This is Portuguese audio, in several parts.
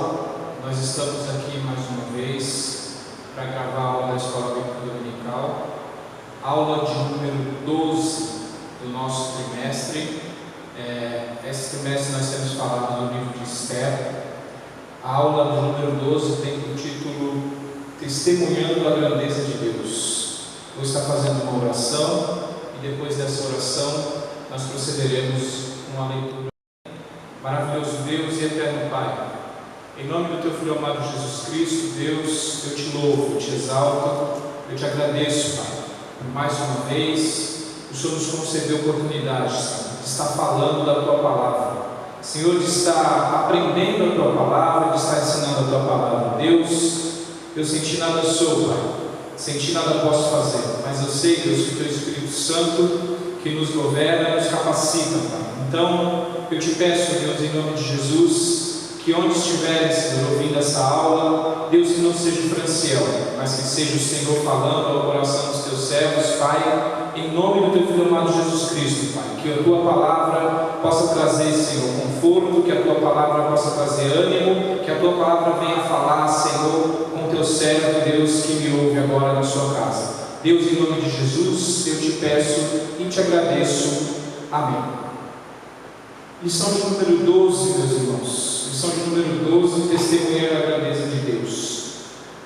Olá, nós estamos aqui mais uma vez para gravar a aula da Escola Bíblica Dominical, aula de número 12 do nosso trimestre. Esse trimestre nós temos falado do livro de Esther. A aula do número 12 tem o título Testemunhando a Grandeza de Deus. Vou estar fazendo uma oração e depois dessa oração nós procederemos com a leitura. Maravilhoso Deus e eterno Pai, em nome do Teu Filho amado Jesus Cristo, Deus, eu Te louvo, eu Te exalto, eu Te agradeço, Pai, por mais uma vez, o Senhor nos concedeu oportunidade, Senhor, de estar falando da Tua Palavra, Senhor, de estar aprendendo a Tua Palavra, de estar ensinando a Tua Palavra. Deus, eu sem Ti nada sou, Pai, sem Ti nada posso fazer, mas eu sei, Deus, que o Teu Espírito Santo, que nos governa, nos capacita, Pai. Então, eu Te peço, Deus, em nome de Jesus, que onde estiverem, Senhor, ouvindo essa aula, Deus, que não seja o Franciel, mas que seja o Senhor falando ao coração dos Teus servos, Pai, em nome do Teu Filho amado Jesus Cristo, Pai, que a Tua Palavra possa trazer, Senhor, conforto, que a Tua Palavra possa trazer ânimo, que a Tua Palavra venha falar, Senhor, com Teu servo, Deus, que me ouve agora na sua casa. Deus, em nome de Jesus, eu Te peço e Te agradeço. Amém. Lição de número 12, meus irmãos. Lição de número 12, testemunhando a grandeza de Deus.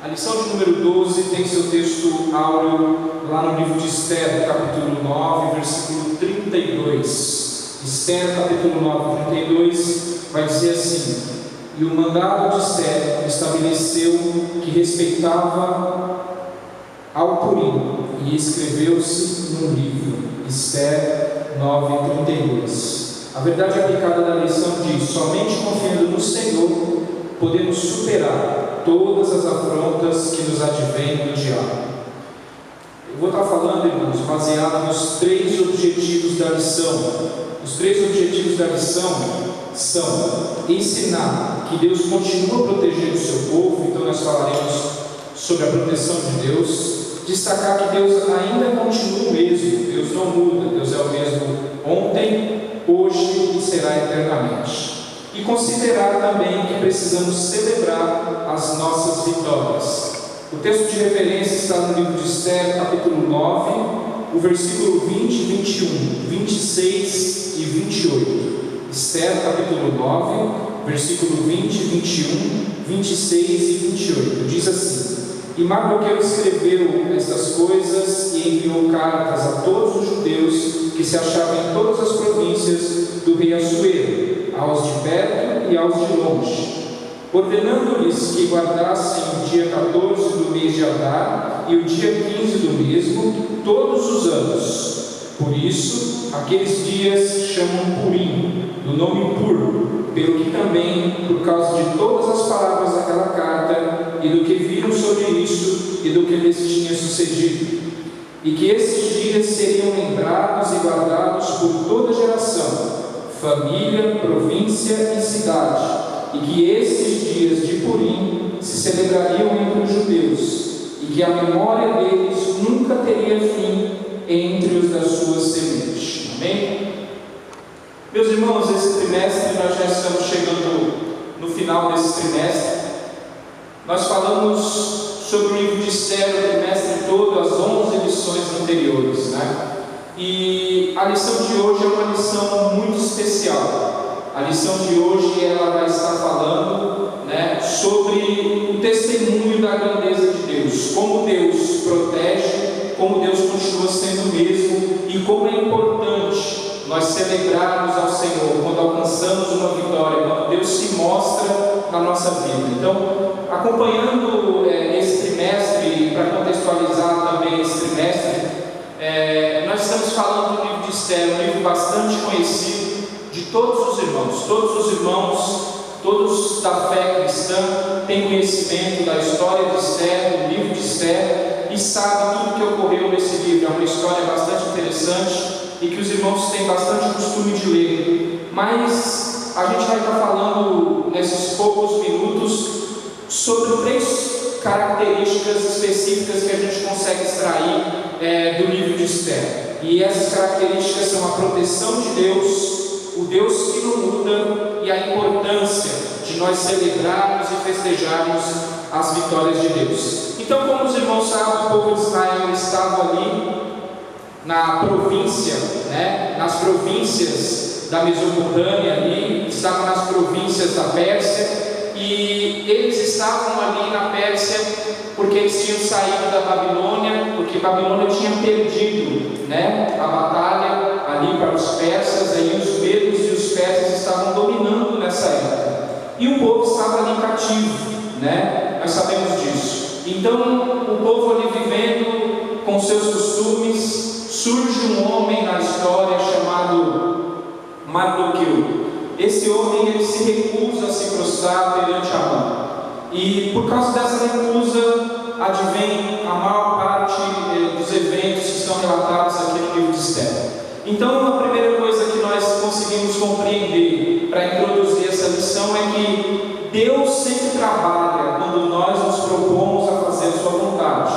A lição de número 12 tem seu texto áureo lá no livro de Esther, capítulo 9, versículo 32. Esther, capítulo 9, 32, vai dizer assim: e o mandado de Esther estabeleceu que respeitava ao Purim, e escreveu-se num livro. Esther 9, 32. A verdade aplicada da lição diz: somente confiando no Senhor podemos superar todas as afrontas que nos advêm do diabo. Eu vou estar falando, irmãos, baseado nos 3 objetivos da lição. Os 3 objetivos da lição são ensinar que Deus continua protegendo o seu povo, então nós falaremos sobre a proteção de Deus. Destacar que Deus ainda continua o mesmo, Deus não muda, Deus é o mesmo ontem, hoje e será eternamente. E considerar também que precisamos celebrar as nossas vitórias. O texto de referência está no livro de Esther, capítulo 9, o versículo 20, 21, 26 e 28. Esther, capítulo 9, versículo 20, 21, 26 e 28. Diz assim: e Mardoqueu escreveu estas coisas e enviou cartas a todos os judeus que se achavam em todas as províncias do rei Assuero, aos de perto e aos de longe, ordenando-lhes que guardassem o dia 14 do mês de Adar e o dia 15 do mesmo, todos os anos. Por isso, aqueles dias chamam Purim, do nome Pur, pelo que também, por causa de todas as palavras daquela carta, e do que viram sobre isso, e do que lhes tinha sucedido, e que esses dias seriam lembrados e guardados por toda geração, família, província e cidade, e que esses dias de Purim se celebrariam entre os judeus, e que a memória deles nunca teria fim entre os das suas sementes. Amém? Meus irmãos, esse trimestre nós já estamos chegando no final desse trimestre. Nós falamos sobre o livro de Esther o trimestre todo, as 11 lições anteriores, né? E a lição de hoje é uma lição muito especial. A lição de hoje ela vai estar falando, né, sobre o testemunho da grandeza de Deus, como Deus protege, como Deus continua sendo o mesmo e como é importante nós celebrarmos ao Senhor quando alcançamos uma vitória, quando Deus se mostra na nossa vida. Então, acompanhando esse trimestre, para contextualizar também esse trimestre, nós estamos falando do livro de Esther, um livro bastante conhecido de todos os irmãos. Todos os irmãos, todos da fé cristã, têm conhecimento da história de Esther, do livro de Esther, e sabem tudo o que ocorreu nesse livro. É uma história bastante interessante e que os irmãos têm bastante costume de ler. Mas a gente vai estar falando nesses poucos minutos sobre 3 características específicas que a gente consegue extrair do livro de Esther. E essas características são a proteção de Deus, o Deus que não muda e a importância de nós celebrarmos e festejarmos as vitórias de Deus. Então, como os irmãos sabem, o povo de Israel estava ali na província, nas províncias da Mesopotâmia, ali, estavam nas províncias da Pérsia, e eles estavam ali na Pérsia porque eles tinham saído da Babilônia, porque Babilônia tinha perdido a batalha ali para os persas, aí os medos e os persas estavam dominando nessa época, e o povo estava ali cativo, nós sabemos disso. Então o povo ali vivendo com seus costumes, surge um homem na história chamado Mardoqueu. Esse homem ele se recusa a se prostrar perante Amã, e por causa dessa recusa advém a maior parte dos eventos que estão relatados aqui no livro de Esther. Então a primeira coisa que nós conseguimos compreender para introduzir essa lição é que Deus sempre trabalha quando nós nos propomos a fazer a sua vontade.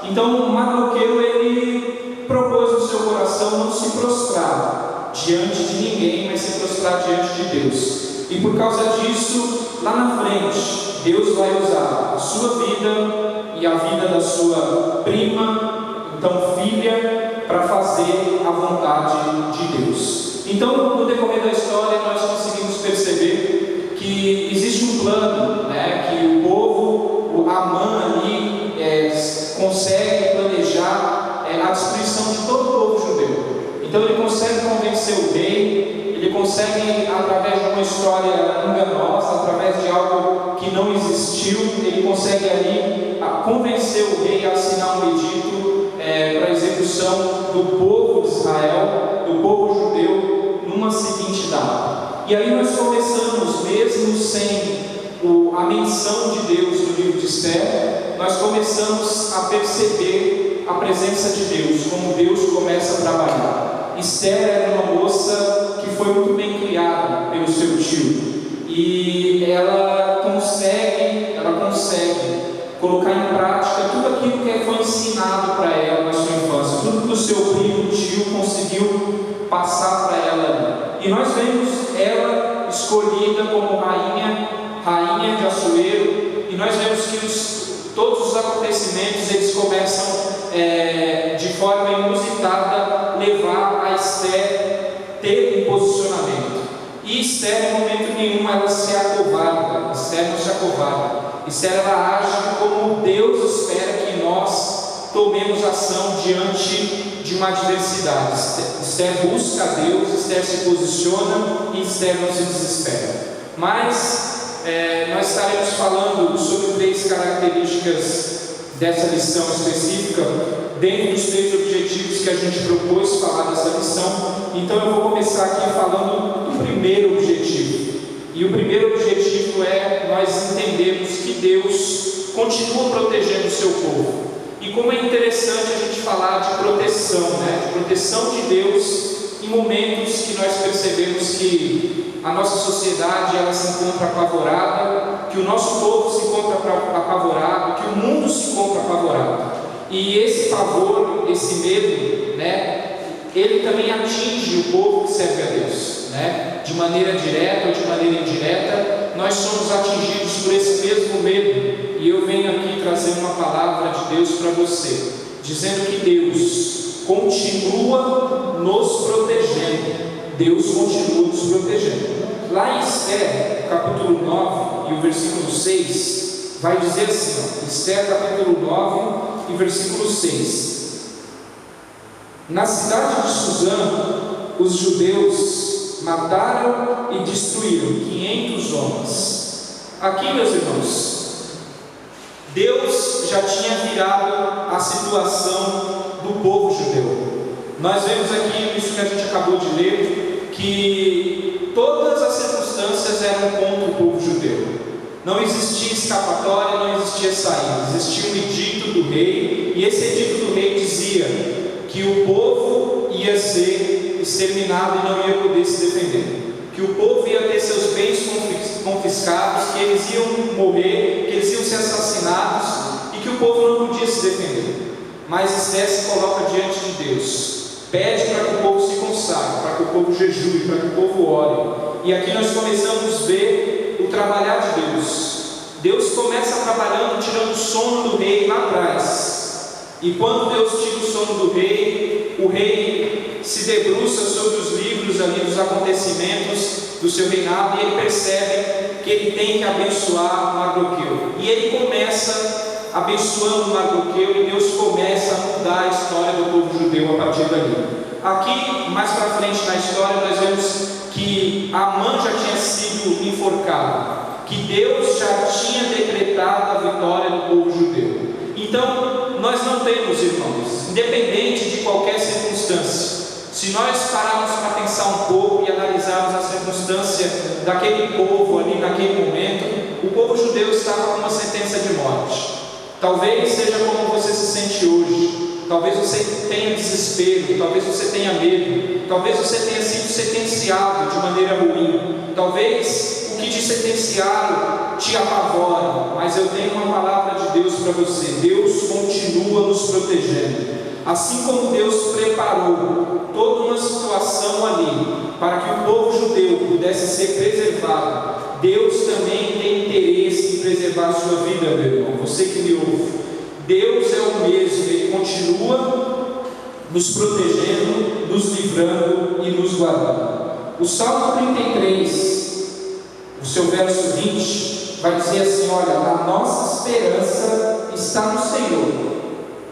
Então Mardoqueu ele propôs no seu coração não se prostrar diante de ninguém, mas se prostrar diante de Deus. E por causa disso, lá na frente, Deus vai usar a sua vida e a vida da sua prima, então filha, para fazer a vontade de Deus. Então, no decorrer da história, nós conseguimos perceber que existe um plano, que o povo, o Amã ali, consegue planejar a destruição de todo o povo judeu. Então ele consegue convencer o rei, ele consegue, através de uma história enganosa, através de algo que não existiu, ele consegue ali convencer o rei a assinar um edito para a execução do povo de Israel, do povo judeu, numa seguinte data. E aí nós começamos, mesmo sem a menção de Deus no livro de Esther, nós começamos a perceber a presença de Deus, como Deus começa a trabalhar. Esther era uma moça que foi muito bem criada pelo seu tio, e ela consegue colocar em prática tudo aquilo que foi ensinado para ela na sua infância, tudo que o seu primo, tio, conseguiu passar para ela. E nós vemos ela escolhida como rainha de Assuero, e nós vemos que todos os acontecimentos eles começam de forma inusitada levar a Esther ter um posicionamento. E Esther, em momento nenhum, ela se acovarda. Esther não se acovarda. Esther ela age como Deus espera que nós tomemos ação diante de uma adversidade. Esther busca a Deus, Esther se posiciona e Esther não se desespera. Mas nós estaremos falando sobre 3 características dessa lição específica, dentro dos 3 objetivos que a gente propôs falar dessa lição. Então eu vou começar aqui falando do primeiro objetivo. E o primeiro objetivo é nós entendermos que Deus continua protegendo o seu povo. E como é interessante a gente falar de proteção, de proteção de Deus em momentos que nós percebemos que a nossa sociedade ela se encontra apavorada, que o nosso povo se encontra apavorado, que o mundo se encontra apavorado. E esse pavor, esse medo, ele também atinge o povo que serve a Deus, de maneira direta ou de maneira indireta. Nós somos atingidos por esse mesmo medo, e eu venho aqui trazer uma palavra de Deus para você, dizendo que Deus continua nos protegendo. Deus continua nos protegendo. Lá em Esther, capítulo 9 e o versículo 6, vai dizer assim, Esther capítulo 9 e versículo 6: Na cidade de Suzã, os judeus mataram e destruíram 500 homens. Aqui, meus irmãos, Deus já tinha virado a situação do povo judeu. Nós vemos aqui, isso que a gente acabou de ler, que todas as circunstâncias eram contra o povo judeu. Não existia escapatória, não existia saída. Existia um edito do rei, e esse edito do rei dizia que o povo ia ser exterminado e não ia poder se defender, que o povo ia ter seus bens confiscados, que eles iam morrer, que eles iam ser assassinados, e que o povo não podia se defender. Mas Esther se coloca diante de Deus, pede para que o povo se consagre, para que o povo jejue, para que o povo ore. E aqui nós começamos a ver o trabalhar de Deus. Deus começa trabalhando, tirando o sono do rei lá atrás. E quando Deus tira o sono do rei, o rei se debruça sobre os livros ali dos acontecimentos do seu reinado, e ele percebe que ele tem que abençoar Mardoqueu. E ele começa abençoando Mardoqueu, e Deus começa a mudar a história do povo judeu a partir dali. Aqui, mais para frente na história, nós vemos que Amã já tinha sido enforcado, que Deus já tinha decretado a vitória do povo judeu. Então, nós não temos, irmãos, independente de qualquer circunstância, se nós pararmos para pensar um pouco e analisarmos a circunstância daquele povo ali naquele momento, o povo judeu estava com uma sentença de morte. Talvez seja como você se sente hoje. Talvez você tenha desespero, talvez você tenha medo, talvez você tenha sido sentenciado de maneira ruim, talvez o que te sentenciaram te apavora, mas eu tenho uma palavra de Deus para você. Deus continua nos protegendo. Assim como Deus preparou toda uma situação ali para que o povo judeu pudesse ser preservado, Deus também tem interesse em preservar a sua vida, meu irmão, você que me ouve. Deus é o mesmo, Ele continua nos protegendo, nos livrando e nos guardando. O Salmo 33, o seu verso 20, vai dizer assim: olha, a nossa esperança está no Senhor,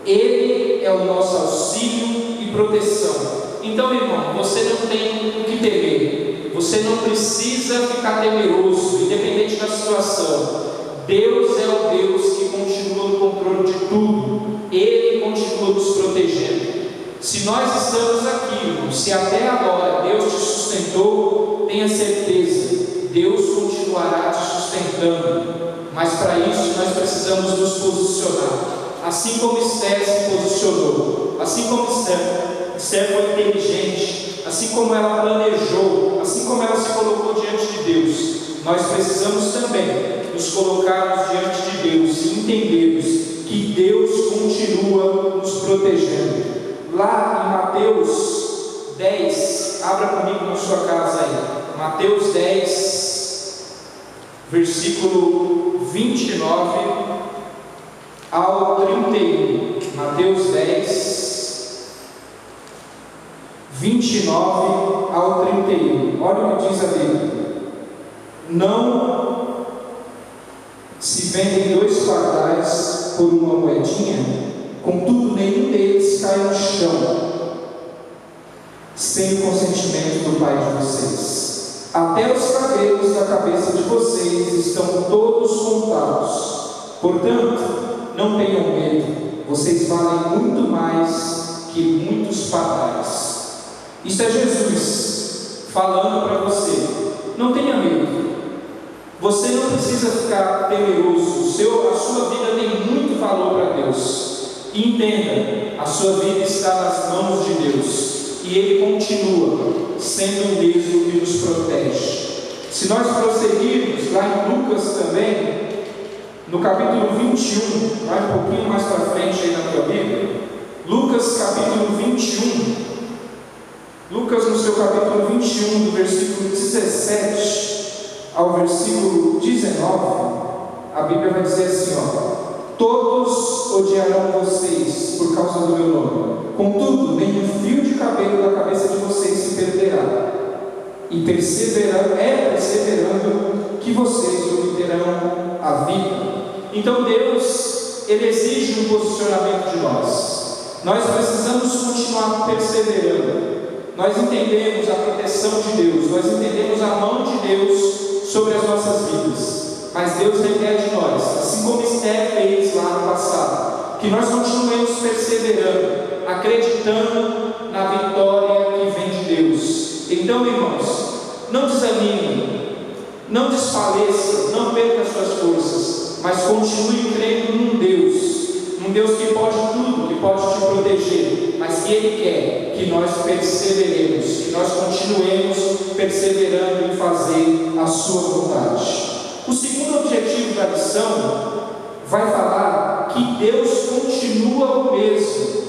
Ele é o nosso auxílio e proteção. Então, irmão, você não tem o que temer, você não precisa ficar temeroso, independente da situação. Deus é o Deus que continua no controle de tudo, Ele continua nos protegendo. Se nós estamos aqui, irmão, se até agora Deus te sustentou, tenha certeza, Deus continuará te sustentando. Mas para isso nós precisamos nos posicionar, assim como Esther se posicionou, assim como Esther foi inteligente, assim como ela planejou, assim como ela se colocou diante de Deus. Nós precisamos também nos colocarmos diante de Deus e entendermos que Deus continua nos protegendo. Lá em Mateus 10, abra comigo na sua casa aí, Mateus 10, versículo 29 ao 31. Mateus 10, 29 ao 31. Olha o que diz a Bíblia: não se vendem 2 pardais por uma moedinha, contudo nenhum deles cai no chão sem o consentimento do Pai de vocês. Até os cabelos da cabeça de vocês estão todos contados. Portanto, não tenham medo, vocês valem muito mais que muitos pardais. Isso é Jesus falando para você. Não tenha medo. Você não precisa ficar temeroso. A sua vida tem muito valor para Deus. E entenda, a sua vida está nas mãos de Deus, e Ele continua sendo o mesmo que nos protege. Se nós prosseguirmos lá em Lucas também, no capítulo 21, vai um pouquinho mais para frente aí na tua Bíblia, Lucas capítulo 21, Lucas no seu capítulo 21, do versículo 17 ao versículo 19, a Bíblia vai dizer assim, todos odiarão vocês por causa do meu nome, contudo, nenhum fio de cabelo da cabeça de vocês se perderá, e perseverando que vocês obterão a vida. Então Deus, Ele exige um posicionamento de nós. Nós precisamos continuar perseverando. Nós entendemos a proteção de Deus, nós entendemos a mão de Deus sobre as nossas vidas, mas Deus requer de nós, assim como Esther fez lá no passado, que nós continuemos perseverando, acreditando na vitória que vem de Deus. Então, irmãos, não desanime, não desfaleça, não perca as suas forças, mas continue crendo num Deus que pode tudo, que pode te proteger, mas que Ele quer que nós perseveremos, que nós continuemos perseverando em fazer a sua vontade. O segundo objetivo da lição vai falar que Deus continua o mesmo.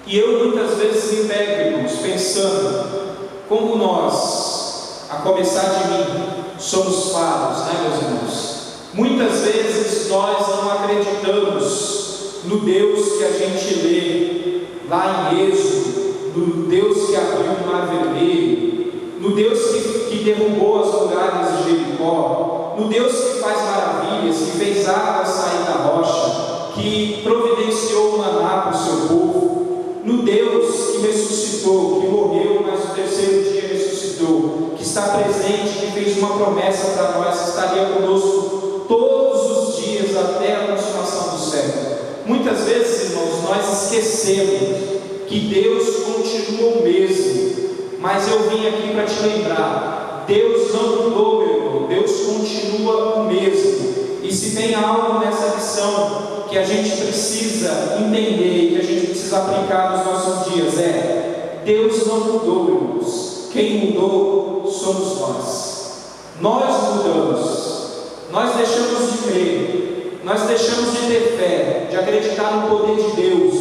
E eu muitas vezes me pego, irmãos, pensando como nós, a começar de mim, somos faros, meus irmãos? Muitas vezes nós não acreditamos no Deus que a gente lê lá em Êxodo, no Deus que abriu o mar vermelho, no Deus que derrubou as muralhas de Jericó, no Deus que faz maravilhas, que fez água sair da rocha, que providenciou o maná para o seu povo, no Deus que ressuscitou, que morreu, mas no terceiro dia ressuscitou, que está presente, que fez uma promessa para nós, estaria conosco todos os dias até a consumação do século. Muitas vezes, irmãos, nós esquecemos que Deus continua o mesmo, mas eu vim aqui para te lembrar: Deus não mudou, meu irmão, Deus continua o mesmo. E se tem algo nessa lição que a gente precisa entender, que a gente precisa aplicar nos nossos dias, Deus não mudou, irmãos. Quem mudou somos nós. Nós mudamos, nós deixamos de crer, nós deixamos de ter fé, de acreditar no poder de Deus,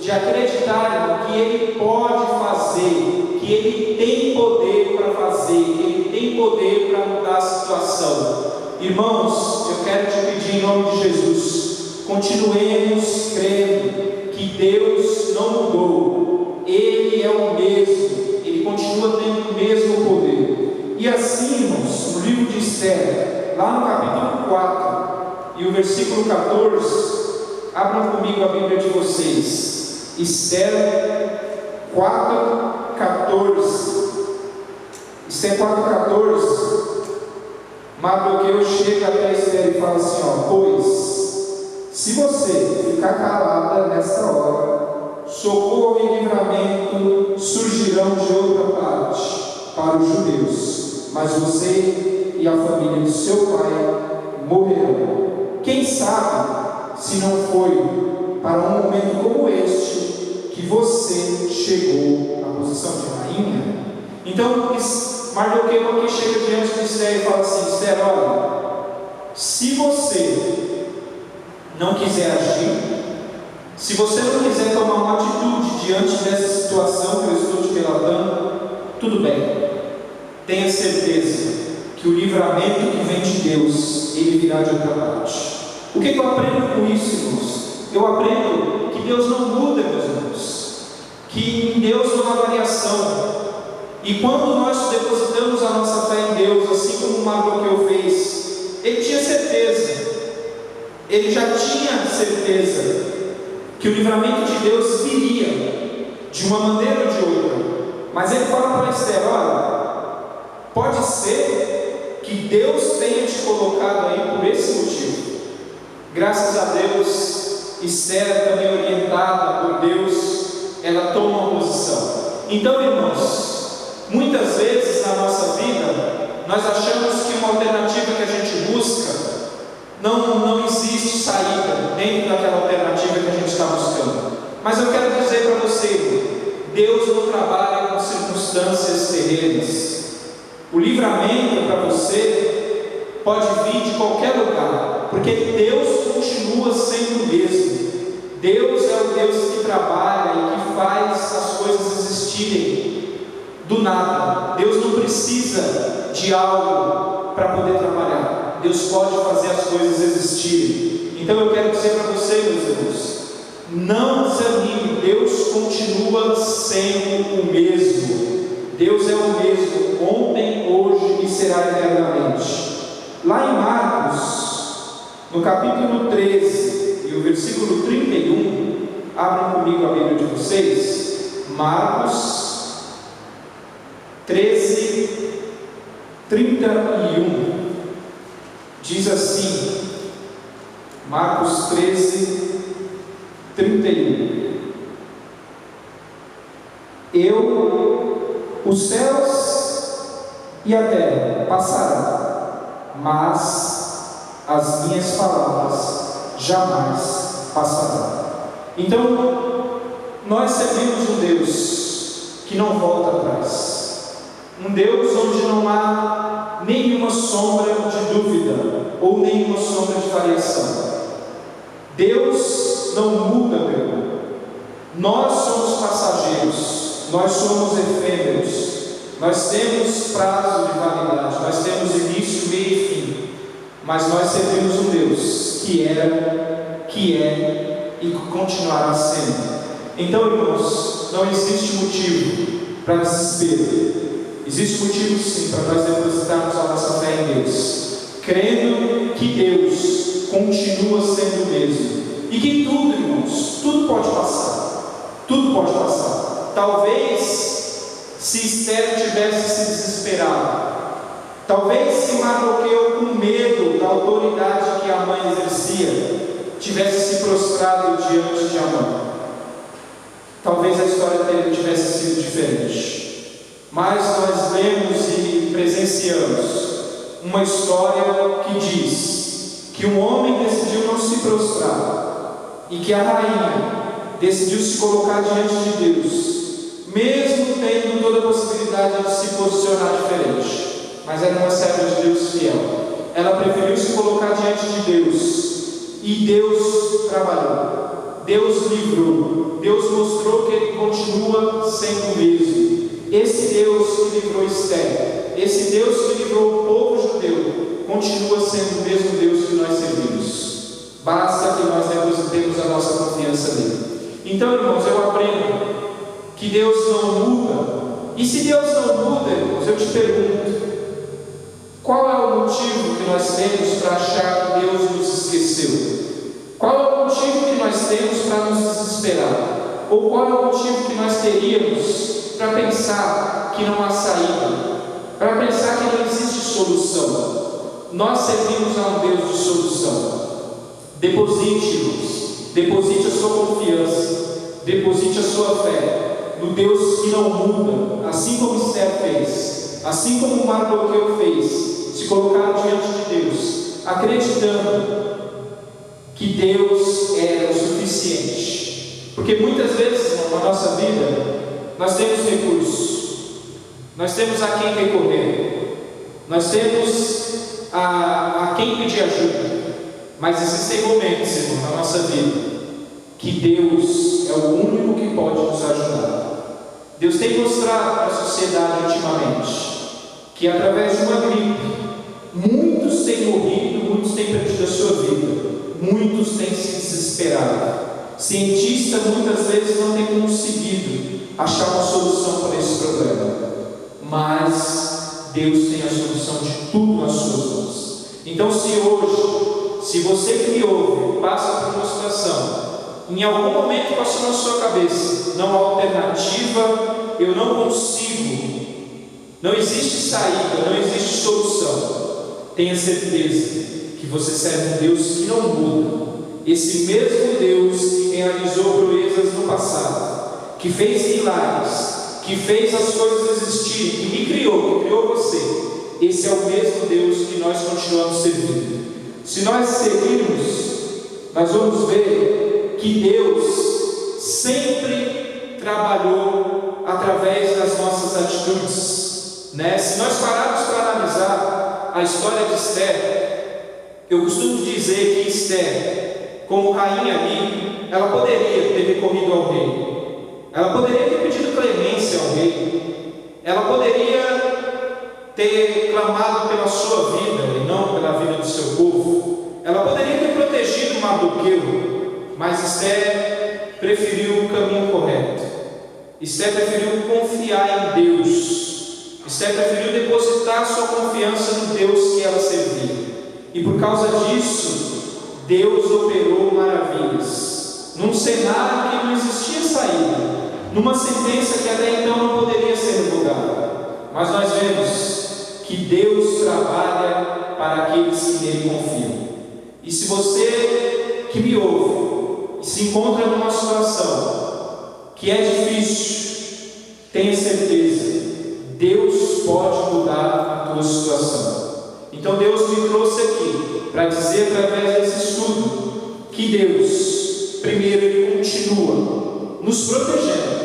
de acreditar que Ele pode fazer, que Ele tem poder para fazer, que Ele tem poder para mudar a situação. Irmãos, eu quero te pedir em nome de Jesus, continuemos crendo que Deus não mudou, Ele é o mesmo, Ele continua tendo o mesmo poder. E assim, irmãos, no livro de Esther, lá no capítulo 4 e o versículo 14, abram comigo a Bíblia de vocês. Esther 4:14. Esther 4:14. Mardoqueu chega até Esther e fala assim: pois, se você ficar calada nesta hora, socorro e livramento surgirão de outra parte para os judeus, mas você e a família de seu pai morrerão. Quem sabe se não foi para um momento como este que você chegou à posição de rainha? Então, Mardoqueu aqui chega diante de Esther e fala assim: Esther, olha, se você não quiser agir, se você não quiser tomar uma atitude diante dessa situação que eu estou te relatando, tudo bem, tenha certeza que o livramento que vem de Deus, ele virá de outra parte. O que eu aprendo com isso, irmãos? Eu aprendo que Deus não muda, meus irmãos, que em Deus não há variação. E quando nós depositamos a nossa fé em Deus, assim como o Mardoqueu fez, ele tinha certeza, ele já tinha certeza que o livramento de Deus viria de uma maneira ou de outra. Mas ele fala para Esther: olha, pode ser que Deus tenha te colocado aí por esse motivo. Graças a Deus, Esther, também orientada por Deus, ela toma uma posição. Então, irmãos, muitas vezes na nossa vida, nós achamos que uma alternativa que a gente busca, não existe saída dentro daquela alternativa que a gente está buscando. Mas eu quero dizer para você: Deus não trabalha com circunstâncias terrenas. O livramento para você pode vir de qualquer lugar, porque Deus continua sendo o mesmo. Deus é o Deus que trabalha e que faz as coisas existirem do nada. Deus não precisa de algo para poder trabalhar. Deus pode fazer as coisas existirem. Então eu quero dizer para você, meus irmãos, não desanime. Deus continua sendo o mesmo. Deus é o mesmo ontem, hoje e será eternamente. Lá em Marcos, no capítulo 13 e o versículo 31, abram comigo a Bíblia de vocês. Marcos 13, 31, diz assim, Marcos 13, 31: os céus e a terra passarão, mas as minhas palavras jamais passarão. Então, nós servimos um Deus que não volta atrás, um Deus onde não há nenhuma sombra de dúvida ou nenhuma sombra de variação. Deus não muda, meu irmão. Nós somos passageiros, nós somos efêmeros, Nós temos prazo de validade, nós temos início, meio e fim, mas nós servimos um Deus que era, que é e que continuará sendo. Então, irmãos, não existe motivo para desespero. Existe motivo sim para nós depositarmos a nossa fé em Deus, crendo que Deus continua sendo o mesmo, e que tudo, irmãos, tudo pode passar, tudo pode passar. Talvez se Esther tivesse se desesperado, talvez se Mardoqueu, com medo da autoridade que a mãe exercia, tivesse se prostrado diante de Amã, talvez a história dele tivesse sido diferente. Mas nós lemos e presenciamos uma história que diz que um homem decidiu não se prostrar e que a rainha decidiu se colocar diante de Deus, mesmo tendo toda a possibilidade de se posicionar diferente. Mas era uma serva de Deus fiel. Ela preferiu se colocar diante de Deus, e Deus trabalhou, Deus livrou, Deus mostrou que Ele continua sendo o mesmo. Esse Deus que livrou Esther, esse Deus que livrou o povo judeu, continua sendo o mesmo Deus que nós servimos. Basta que nós depositemos a nossa confiança nele. Então, irmãos, eu aprendo que Deus não muda. E se Deus não muda, irmãos, eu te pergunto, qual é o motivo que nós temos para achar que Deus nos esqueceu? Qual é o motivo que nós temos para nos desesperar? Ou qual é o motivo que nós teríamos para pensar que não há saída, para pensar que não existe solução? Nós servimos a um Deus de solução. Deposite, irmãos, deposite a sua confiança, deposite a sua fé no Deus que não muda, assim como Esther fez, assim como Mardoqueu fez, se colocar diante de Deus, acreditando que Deus é o suficiente. Porque muitas vezes na nossa vida nós temos recursos, nós temos a quem recorrer, nós temos a quem pedir ajuda, mas existem momentos, irmão, na nossa vida que Deus é o único que pode nos ajudar. Deus tem mostrado para a sociedade ultimamente que através de uma gripe muitos têm morrido, muitos têm perdido a sua vida, muitos têm se desesperado. Cientistas muitas vezes não têm conseguido achar uma solução para esse problema, mas Deus tem a solução de tudo nas suas mãos. Então, se hoje, se você que me ouve passa por uma situação, em algum momento passou na sua cabeça, não há alternativa, eu não consigo, não existe saída, não existe solução, tenha certeza que você serve um Deus que não muda. Esse mesmo Deus que realizou proezas no passado, que fez milagres, que fez as coisas existirem, que me criou, que criou você, esse é o mesmo Deus que nós continuamos servindo. Se nós seguirmos, nós vamos ver que Deus sempre trabalhou através das nossas atitudes, né? Se nós pararmos para analisar a história de Esther, eu costumo dizer que Esther, como rainha ali, ela poderia ter recorrido ao rei, ela poderia ter pedido clemência ao rei, ela poderia ter clamado pela sua vida e não pela vida do seu povo, ela poderia ter protegido Mardoqueu, mas Esther preferiu o caminho correto. Esther preferiu confiar em Deus. Esther preferiu depositar sua confiança no Deus que ela servia, e por causa disso Deus operou maravilhas num cenário que não existia saída, numa sentença que até então não poderia ser revogada. Mas nós vemos que Deus trabalha para aqueles que nele confiam. E se você que me ouve se encontra numa situação que é difícil, tenha certeza, Deus pode mudar a tua situação. Então Deus me trouxe aqui para dizer através desse estudo que Deus, primeiro, Ele continua nos protegendo.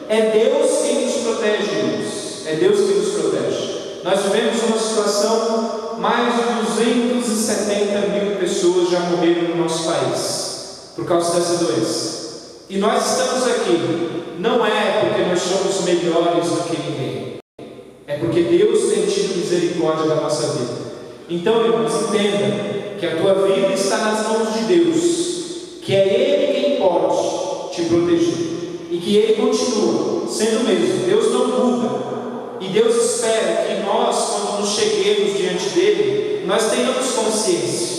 É Deus quem nos protege, irmãos. É Deus quem nos protege. Nós vivemos uma situação, mais de 270 mil pessoas já morreram no nosso país por causa dessa doença. E nós estamos aqui, não é porque nós somos melhores do que ninguém, é porque Deus tem tido misericórdia da nossa vida. Então, irmãos, entenda que a tua vida está nas mãos de Deus, que é Ele quem pode te proteger, e que Ele continua sendo o mesmo. Deus não muda, e Deus espera que nós, quando nos cheguemos diante dEle, nós tenhamos consciência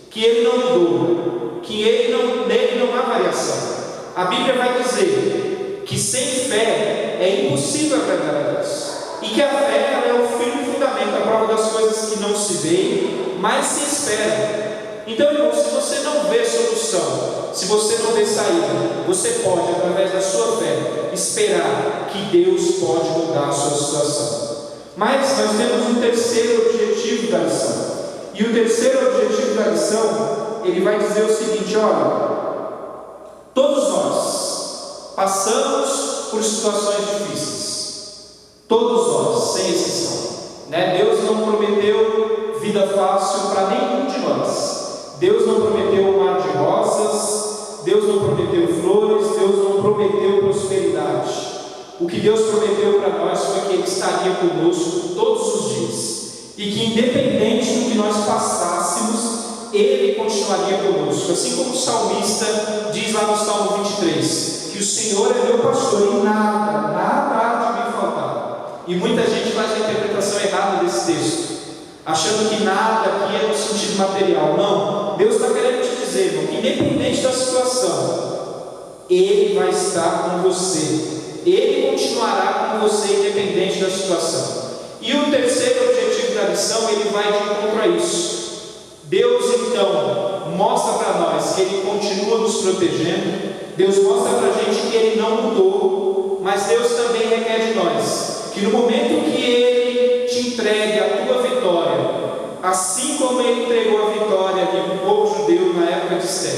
que Ele não mudou, que nele não há variação. A Bíblia vai dizer que sem fé é impossível agradar a Deus, e que a fé é o firme fundamento, a prova das coisas que não se veem, mas se esperam. Então, irmão, se você não vê solução, se você não vê saída, você pode, através da sua fé, esperar que Deus pode mudar a sua situação. Mas nós temos um terceiro objetivo da lição, e o terceiro objetivo da lição, ele vai dizer o seguinte: olha, todos nós passamos por situações difíceis, todos nós, sem exceção, né? Deus não prometeu vida fácil para nenhum de nós. Deus não prometeu um mar de rosas, Deus não prometeu flores, Deus não prometeu prosperidade. O que Deus prometeu para nós foi que Ele estaria conosco todos os dias, e que independente do que nós passássemos, Ele continuaria conosco. Assim como o salmista diz lá no Salmo 23, que o Senhor é meu pastor e nada há de me faltar. E muita gente faz a interpretação errada desse texto, achando que nada aqui é no sentido material. Não, Deus está querendo te dizer, irmão, que independente da situação, Ele vai estar com você, Ele continuará com você independente da situação. E o terceiro objetivo da lição, ele vai de encontro a isso. Deus então mostra para nós que Ele continua nos protegendo, Deus mostra para a gente que Ele não mudou, mas Deus também requer de nós que no momento que Ele te entregue a tua vitória, assim como Ele entregou a vitória ali para o povo judeu na época de Esther,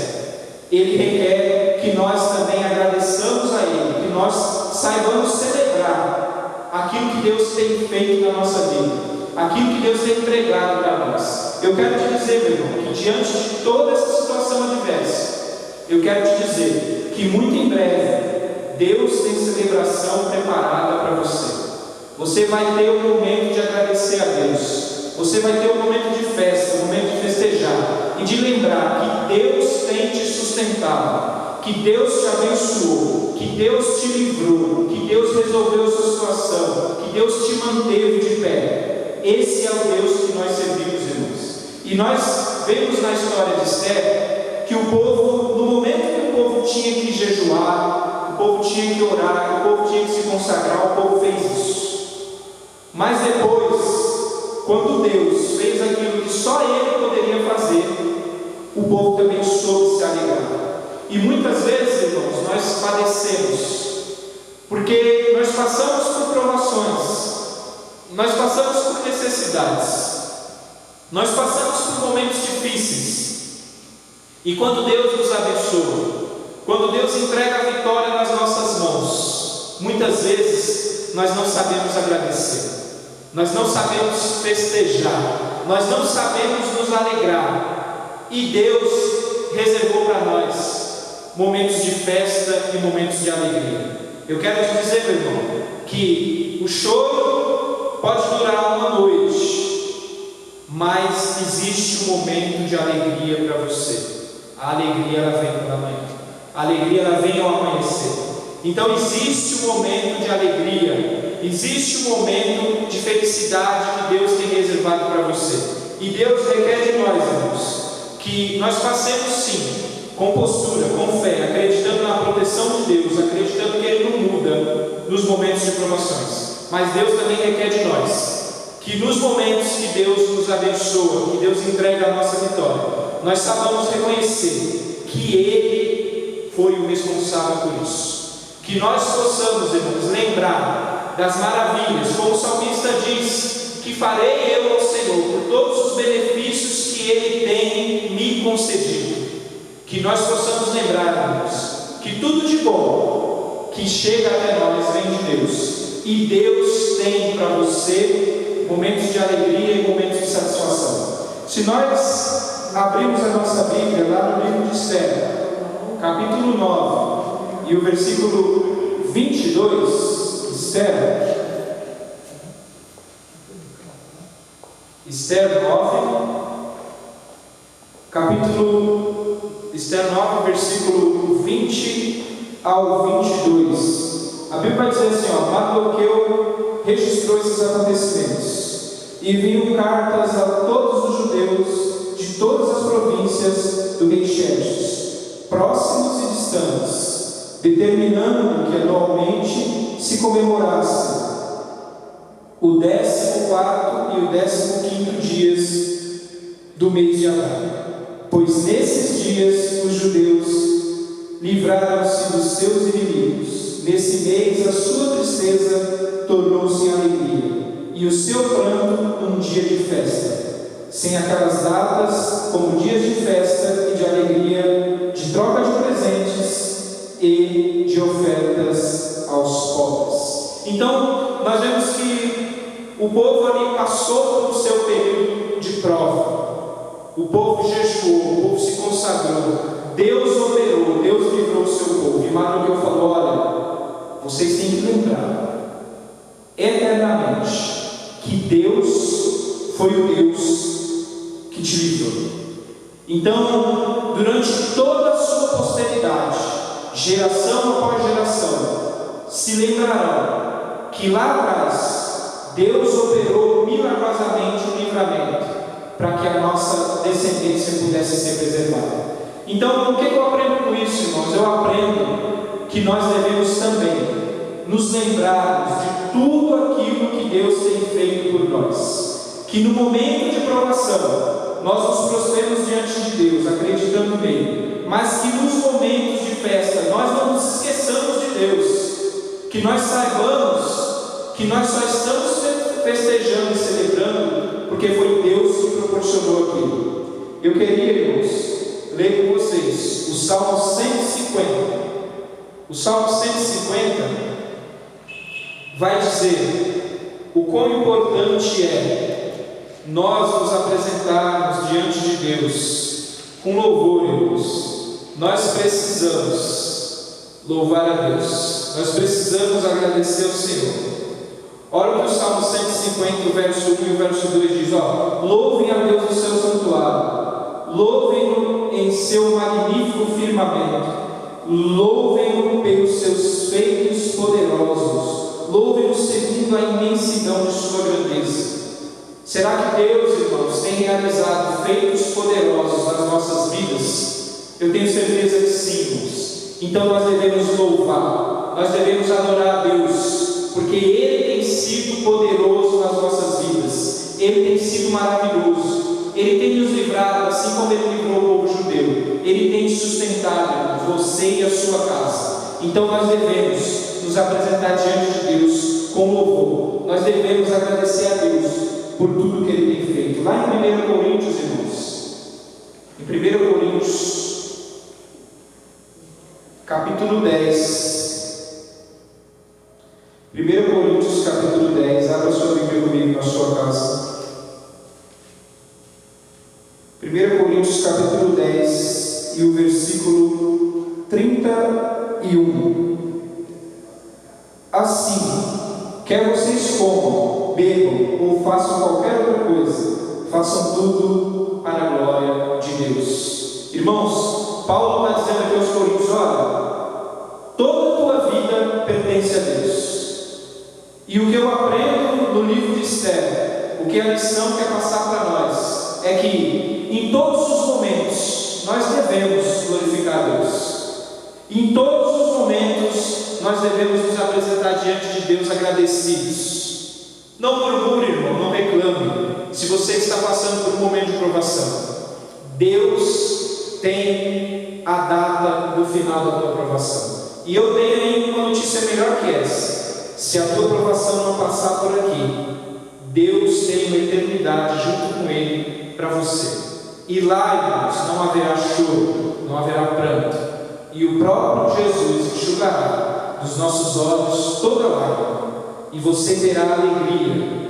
Ele requer que nós também agradeçamos a Ele, que nós saibamos celebrar aquilo que Deus tem feito na nossa vida, aquilo que Deus tem entregado para nós. Eu quero te dizer, meu irmão, que diante de toda essa situação adversa, eu quero te dizer que muito em breve Deus tem celebração preparada para você. Você vai ter um momento de agradecer a Deus, você vai ter um momento de festa, um momento de festejar e de lembrar que Deus tem te sustentado, que Deus te abençoou, que Deus te livrou, que Deus resolveu a sua situação, que Deus te manteve de pé. Esse é o Deus que nós servimos, irmãos. E nós vemos na história de Esther que o povo, no momento que o povo tinha que jejuar, o povo tinha que orar, o povo tinha que se consagrar, o povo fez isso. Mas depois, quando Deus fez aquilo que só Ele poderia fazer, o povo também soube se alegrar. E muitas vezes, irmãos, nós padecemos, porque nós passamos por provações, nós passamos por necessidades, nós passamos por momentos difíceis, e quando Deus nos abençoa, quando Deus entrega a vitória nas nossas mãos, muitas vezes nós não sabemos agradecer, nós não sabemos festejar, nós não sabemos nos alegrar, e Deus reservou para nós momentos de festa e momentos de alegria. Eu quero te dizer, meu irmão, que o choro pode durar uma noite, mas existe um momento de alegria para você. A alegria ela vem pela manhã, a alegria ela vem ao amanhecer. Então existe um momento de alegria, existe um momento de felicidade que Deus tem reservado para você. E Deus requer de nós, irmãos, que nós passemos sim, com postura, com fé, acreditando na proteção de Deus, acreditando que Ele não muda nos momentos de provações. Mas Deus também requer de nós que nos momentos que Deus nos abençoa, que Deus entrega a nossa vitória, nós sabemos reconhecer que Ele foi o responsável por isso. Que nós possamos, irmãos, lembrar das maravilhas, como o salmista diz, que farei eu ao Senhor por todos os benefícios que Ele tem me concedido. Que nós possamos lembrar, irmãos, que tudo de bom que chega até nós vem de Deus, e Deus tem para você momentos de alegria e momentos de satisfação. Se nós abrirmos a nossa Bíblia lá no livro de Esther, capítulo 9 e o versículo 22, Esther, Esther 9, versículo 20 ao 22. A Bíblia vai dizer assim, Mardoqueu registrou esses acontecimentos e enviou cartas a todos os judeus de todas as províncias do rei Xerxes, próximos e distantes, determinando que anualmente se comemorasse o 14º e o 15º dias do mês de Adar, pois nesses dias os judeus livraram-se dos seus inimigos. Nesse mês a sua tristeza tornou-se em alegria, e o seu pranto um dia de festa, sem aquelas datas como dias de festa e de alegria, de troca de presentes e de ofertas aos pobres. Então, nós vemos que o povo ali passou pelo seu período de prova. O povo jejuou, o povo se consagrou, Deus operou, Deus livrou o seu povo. E Mardoqueu falou: olha, vocês têm que lembrar eternamente que Deus foi o Deus que te livrou. Então, durante toda a sua posteridade, geração após geração, se lembrarão que lá atrás Deus operou milagrosamente o livramento para que a nossa descendência pudesse ser preservada. Então, o que eu aprendo com isso, irmãos? Eu aprendo que nós devemos também nos lembrarmos de tudo aquilo que Deus tem feito por nós, que no momento de provação nós nos prostremos diante de Deus, acreditando nele, mas que nos momentos de festa nós não nos esqueçamos de Deus, que nós saibamos que nós só estamos festejando e celebrando porque foi Deus que proporcionou aquilo. Eu queria, irmãos, ler com vocês o Salmo 150. O Salmo 150 vai dizer o quão importante é nós nos apresentarmos diante de Deus com louvor, irmãos. Nós precisamos louvar a Deus, nós precisamos agradecer ao Senhor. Olha o que o Salmo 150, o verso 1 e o verso 2 diz: louvem a Deus no seu santuário, louvem-no em seu magnífico firmamento, louvem-no pelos seus feitos poderosos, louvem-no segundo a imensidão de sua grandeza. Será que Deus, irmãos, tem realizado feitos poderosos nas nossas vidas? Eu tenho certeza que sim, irmãos. Então nós devemos louvar, nós devemos adorar a Deus, porque Ele tem sido poderoso nas nossas vidas, Ele tem sido maravilhoso, Ele tem nos livrado, assim como Ele livrou o povo judeu, Ele tem sustentado você e a sua casa. Então nós devemos nos apresentar diante de Deus com louvor, nós devemos agradecer a Deus por tudo que Ele tem feito. Lá em 1 Coríntios, irmãos, em 1 Coríntios, capítulo 10, 1 Coríntios capítulo 10, abra sua Bíblia comigo na sua casa. 1 Coríntios capítulo 10 e o versículo 31. Assim, quer vocês comam, bebam ou façam qualquer outra coisa, façam tudo para a glória de Deus. Irmãos, Paulo está dizendo aqui aos Coríntios: olha, toda a tua vida pertence a Deus. E o que eu aprendo no livro de Esther, o que a lição quer passar para nós, é que em todos os momentos nós devemos glorificar a Deus. Em todos os momentos nós devemos nos apresentar diante de Deus agradecidos. Não murmure, irmão, não reclame se você está passando por um momento de provação. Deus tem a data do final da tua provação. E eu tenho ainda uma notícia melhor que essa. Se a tua provação não passar por aqui, Deus tem uma eternidade junto com Ele para você. E lá, irmãos, não haverá choro, não haverá pranto, e o próprio Jesus enxugará dos nossos olhos toda lágrima, e você terá alegria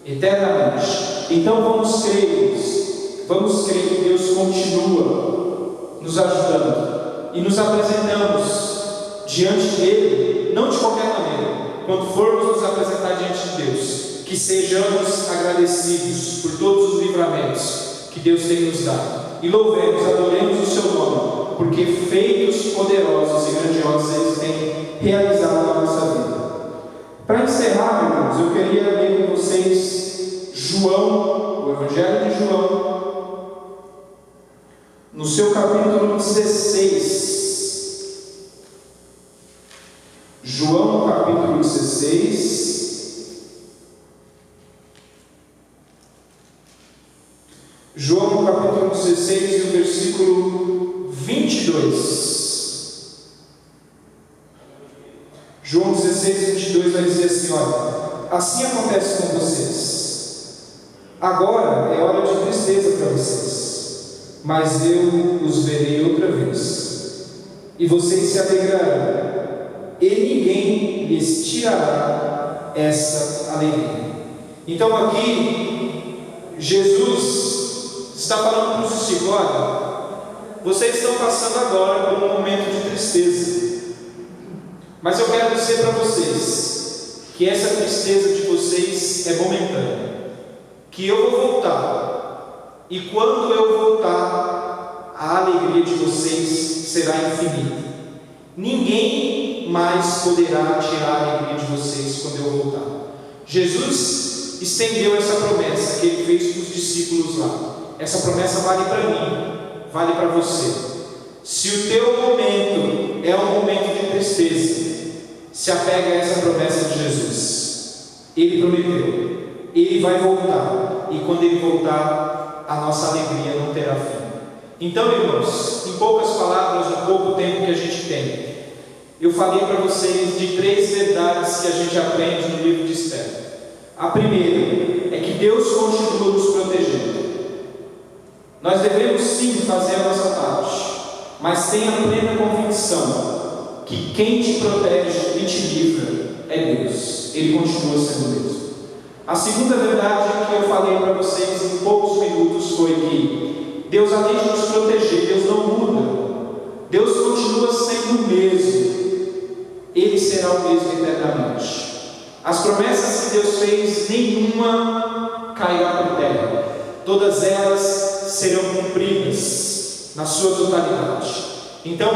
eternamente. Então vamos crer que Deus continua nos ajudando, e nos apresentamos diante dele, não de qualquer maneira. Quando formos nos apresentar diante de Deus, que sejamos agradecidos por todos os livramentos que Deus tem nos dado. E louvemos, adoremos o seu nome, porque feitos poderosos e grandiosos eles têm realizado na nossa vida. Para encerrar, meus irmãos, eu queria ler com vocês João, o Evangelho de João, no seu capítulo 16. João, capítulo 16. João, capítulo 16, e o versículo 22. João 16, 22 vai dizer assim: olha, assim acontece com vocês. Agora é hora de tristeza para vocês, mas eu os verei outra vez, e vocês se alegrarão, e ninguém lhes tirará essa alegria. Então aqui, Jesus está falando para os discípulos: olha, vocês estão passando agora por um momento de tristeza, mas eu quero dizer para vocês que essa tristeza de vocês é momentânea, que eu vou voltar, e quando eu voltar, a alegria de vocês será infinita. Ninguém mais poderá tirar a alegria de vocês quando eu voltar. Jesus estendeu essa promessa que ele fez para os discípulos lá. Essa promessa vale para mim, vale para você. Se o teu momento é um momento de tristeza, se apega a essa promessa de Jesus. Ele prometeu, ele vai voltar, e quando ele voltar, a nossa alegria não terá fim. Então, irmãos, em poucas palavras, no pouco tempo que a gente tem, eu falei para vocês de 3 verdades que a gente aprende no livro de Esther. A primeira é que Deus continua nos protegendo. Nós devemos sim fazer a nossa parte, mas tenha plena convicção que quem te protege e te livra é Deus. Ele continua sendo Deus. A segunda verdade que eu falei para vocês em poucos minutos foi que Deus, além de nos proteger, Deus não muda. Deus continua sendo o mesmo. Ele será o mesmo eternamente. As promessas que Deus fez, nenhuma cairá por terra. Todas elas serão cumpridas na sua totalidade. Então,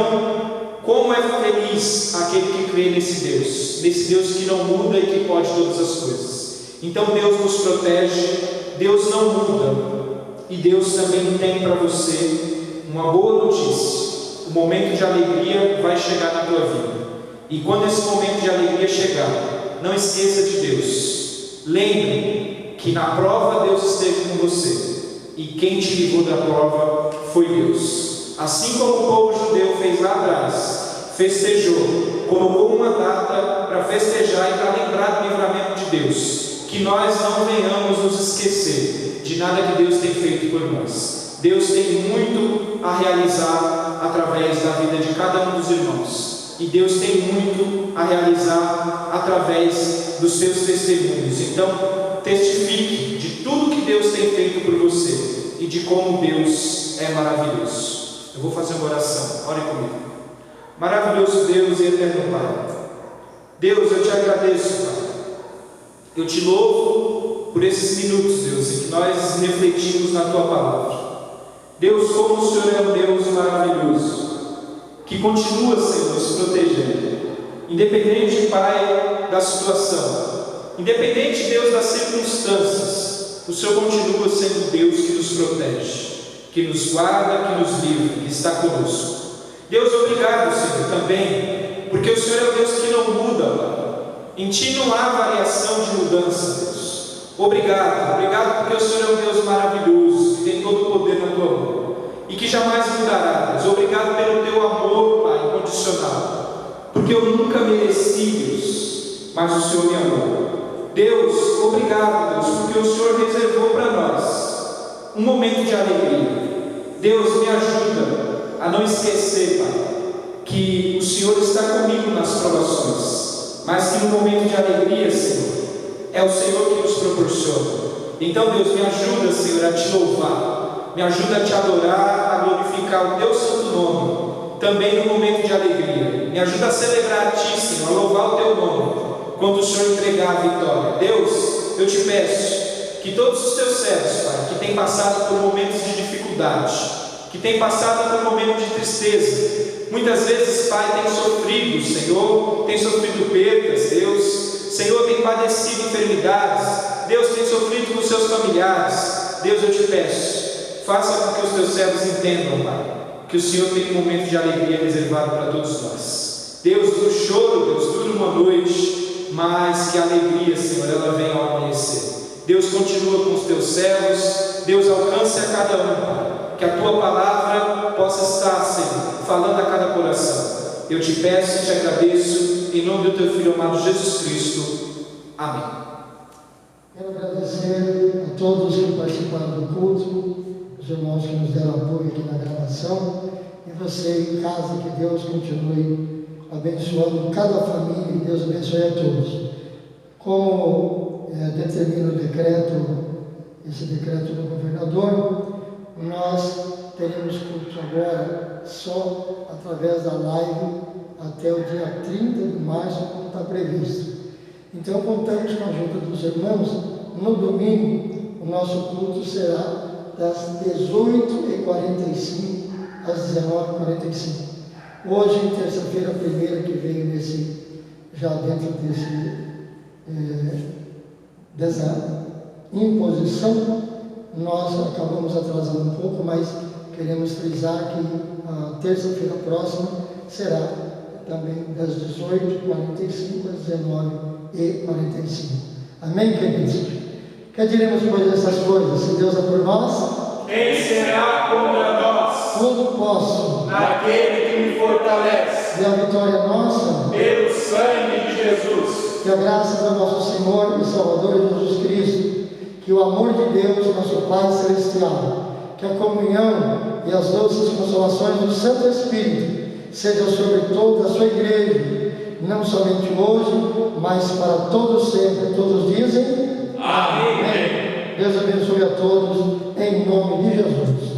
como é feliz aquele que crê nesse Deus que não muda e que pode todas as coisas. Então Deus nos protege, Deus não muda, e Deus também tem para você uma boa notícia. O momento de alegria vai chegar na tua vida, e quando esse momento de alegria chegar, não esqueça de Deus. Lembre que na prova Deus esteve com você, e quem te livrou da prova foi Deus. Assim como o povo judeu fez lá atrás, festejou, colocou uma data para festejar e para lembrar do livramento de Deus. Que nós não venhamos nos esquecer de nada que Deus tem feito por nós. Deus tem muito a realizar através da vida de cada um dos irmãos, e Deus tem muito a realizar através dos seus testemunhos. Então, testifique de tudo que Deus tem feito por você e de como Deus é maravilhoso. Eu vou fazer uma oração, ore comigo. Maravilhoso Deus e eterno Pai, Deus, eu te agradeço, Pai. Eu te louvo por esses minutos, Deus, em que nós refletimos na Tua palavra. Deus, como o Senhor é um Deus maravilhoso, que continua, Senhor, nos protegendo, independente, Pai, da situação, independente, Deus, das circunstâncias, o Senhor continua sendo Deus que nos protege, que nos guarda, que nos livra, que está conosco. Deus, obrigado, Senhor, também, porque o Senhor é um Deus que não muda, Pai. Em Ti não há variação de mudança, Deus. Obrigado porque o Senhor é um Deus maravilhoso, que tem todo o poder na Tua mão, e que jamais mudará, Deus. Obrigado pelo Teu amor, Pai, incondicional, porque eu nunca mereci, Deus, mas o Senhor me amou. Deus, obrigado, Deus, porque o Senhor reservou para nós um momento de alegria. Deus, me ajuda a não esquecer, Pai, que o Senhor está comigo nas provações, mas que no momento de alegria, Senhor, é o Senhor que nos proporciona. Então, Deus, me ajuda, Senhor, a Te louvar, me ajuda a Te adorar, a glorificar o Teu santo nome, também no momento de alegria. Me ajuda a celebrar a Ti, Senhor, a louvar o Teu nome, quando o Senhor entregar a vitória. Deus, eu te peço que todos os teus servos, Pai, que têm passado por momentos de dificuldade, que têm passado por momentos de tristeza, muitas vezes, Pai, tem sofrido, Senhor, tem sofrido perdas, Deus, Senhor, tem padecido enfermidades, Deus, tem sofrido com seus familiares. Deus, eu te peço, faça com que os teus servos entendam, Pai, que o Senhor tem um momento de alegria reservado para todos nós. Deus, do choro, Deus, dura uma noite, mas que a alegria, Senhor, ela venha ao amanhecer. Deus, continua com os teus servos. Deus, alcance a cada um, Pai, que a tua palavra possa estar, Senhor, falando a cada coração. Eu te peço e te agradeço, em nome do teu Filho amado Jesus Cristo. Amém. Quero agradecer a todos que participaram do culto, os irmãos que nos deram apoio aqui na gravação, e você em casa, que Deus continue abençoando cada família, e Deus abençoe a todos. Como determina o decreto, esse decreto do governador, nós teremos culto agora só através da live até o dia 30 de março, como está previsto. Então contamos com a ajuda dos irmãos. No domingo o nosso culto será das 18h45 às 19h45. Hoje, terça-feira, primeira que veio já dentro dessa imposição, nós acabamos atrasando um pouco, mas queremos frisar que a terça-feira próxima será também das 18h45 às 19h45. Amém, queridos? Que diremos depois dessas coisas? Se Deus é por nós, quem será contra nós? Tudo posso naquele que me fortalece. E a vitória é nossa pelo sangue de Jesus. Que a graça do nosso Senhor e Salvador Jesus Cristo, que o amor de Deus, nosso Pai Celestial, que a comunhão e as doces consolações do Santo Espírito sejam sobre toda a sua igreja, não somente hoje, mas para todos sempre. Todos dizem amém. Deus abençoe a todos, em nome de Jesus.